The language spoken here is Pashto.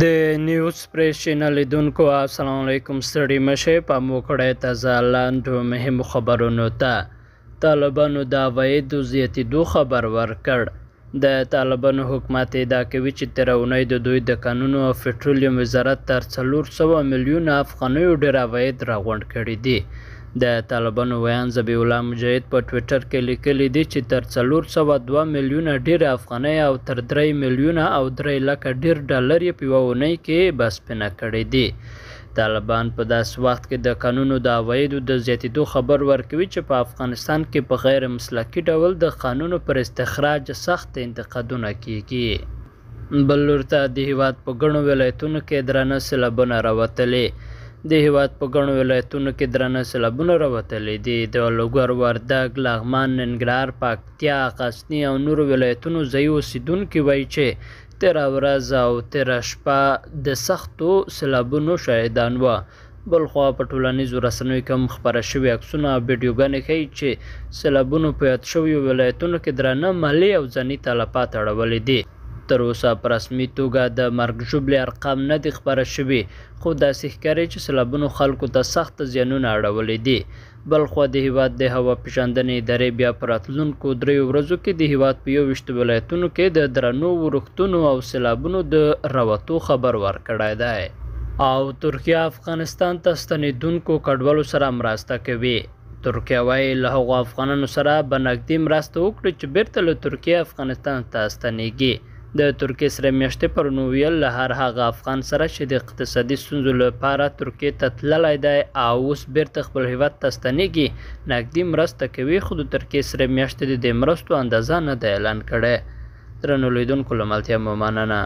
د نیوز پریس چینل لیدونکو السلام علیکم. ستړي مشه په موکړه تازه لاندو مهمو خبرونو ته. طالبانو د عوایدو زیاتېدو خبر ورکړ. د طالبانو حکومت ادعا کوي چې تر اونۍ د دوی د کانونو او پټرولیم وزارت تر 400 میلیونه افغانیو ډېر عواید راغونډ کړي دي. د طالبانو ویان ذبیح الله مجاهد په ټویټر کې لیکلي دي چې تر 402 میلیونه ډېر افغانۍ او تر 3 میلیونه او 3 لکه ډېر ډالر یې په یوه اونۍ کې بسپنه کړي دي. طالبان په داسې وخت کې د قانونو د عوایدو د زیاتېدو خبر ورکوي چې په افغانستان کې په غیر مسلکي ډول د قانونو پر استخراج سخت انتقادونه کیږي. بل لور ته د هیواد په ګڼو ولایتونو کې درانه سیلابونه راوتلي. د هیواد په ګڼو ولایتونو کې درانه سیلابونه راوتلي دي. د لوګر، وردګ، لغمان، ننګرهار، پکتیا، غزني او نورو ولایتونو ځایي اوسېدونکي وایي چې تېره ورځ او تېره شپه د سختو سیلابونو شاهدان وو. بلخوا په ټولنیزو رسنیو کې هم خپاره شوي عکسونه او ویډیوګانې ښیي چې سیلابونو په یاد شویو ولایتونو کې درانه مالي او ځاني تلفات اړولي دي. تر اوسه په رسمي توګه د مرګ ژوبلې ارقام نه دي خپاره شوي، خو داسې ښکاري چې سیلابونو خلکو ته سخت زیانونه اړولي دي. بلخوا د هیواد د هوا پیژندنې ادارې بیا په راتلونکو 3 ورځو کې د هیواد په 21 ولایتونو کې د درنو ورښتونو او سیلابونو د راوتو خبر ورکړی دی. او ترکیه افغانستان ته ستنېدونکو کډوالو سره مرسته کوي. ترکیه وایي له هغو افغانانو سره به نږدې مرسته وکړي چې بیرته له ترکیه افغانستان ته ستنېږي. د ترکیې سره میاشتې پر نو ویل له هر هغه افغان سره چې د اقتصادي ستونزو لپاره ترکیې ته تللی دی او اوس بیرته خپل هیواد ته ستنېږي نږدې مرسته کوي، خو د ترکیې سره میاشتې د دې مرستو اندازه نه ده اعلان کړې. درنو لیدونکو له ملتیا مو مننه.